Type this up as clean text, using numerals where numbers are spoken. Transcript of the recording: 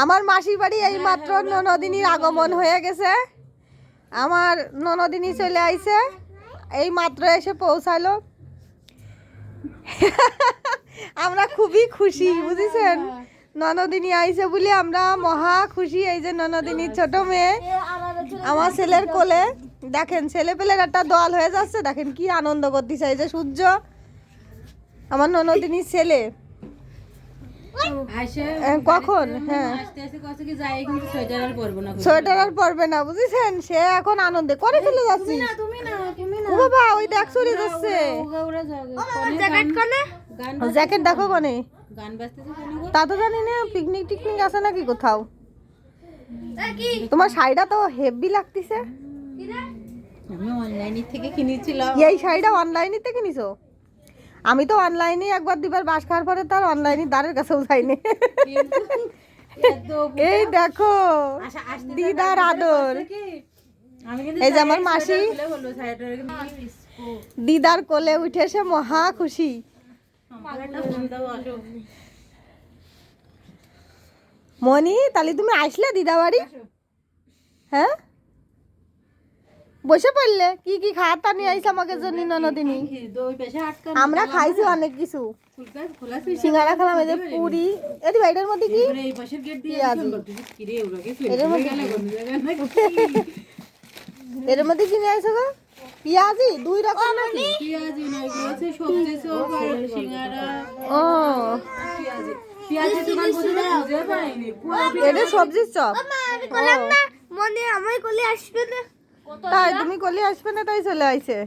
আমার মাসির বাড়ি এই মাত্র ননদিনীর আগমন হয়ে গেছে। আমার ননদিনী চলে আইছে, এই মাত্র এসে পৌঁছালো। আমরা খুবই খুশি, বুঝেছেন? ননদিনী আইছে বলে আমরা মহা খুশি। এই যে ননদিনীর ছোট মেয়ে আমার ছেলের কোলে, দেখেন ছেলে পেলের একটা দল হয়ে যাচ্ছে, দেখেন কি আনন্দ করতেছে। এই যে সূর্য আমার ননদিনীর ছেলে কখন সোয়েটার আর পরবে না, বুঝেছেন? সে এখন আনন্দে করে চলে যাচ্ছে। বাবা ওই দেখ চলে যাচ্ছে, জ্যাকেট দেখো কনে। তা তো জানি না পিকনিক টিকনিক আছে নাকি কোথাও। তোমার শাড়িটা তো হেভি লাগতেছে। আমি অনলাইন থেকে কিনেছিলাম। এই শাড়িটা অনলাইনে থেকে কিনেছো? আমি তো অনলাইনে একবার দুবার বাস খাওয়ার পরে তার অনলাইনে দ্বারের কাছেও যাইনি। এই দেখো দিদার আদর। এই যে আমার মাসি দিদার কোলে উঠেছে, মহা খুশি। মনি তাহলে তুমি আসলে দিদা বাড়ি? হ্যাঁ বসে পড়লে কি কি খাওয়ার তা নিয়ে আইসে আমাকে জন্য ননদিনী। আমরা খাইছি অনেক কিছু, সিঙ্গারা খেলাম, এই যে পুরি। এটি বাইরের মধ্যে কি এর মধ্যে কি নিয়ে আইসো গো? পেঁয়াজি 2 রকম নাকি? ও এটা সবজির চপ। মনে আমার কোলে আসবে না, তাই তুমি কলি আসবে না, তাই চলে আইছে।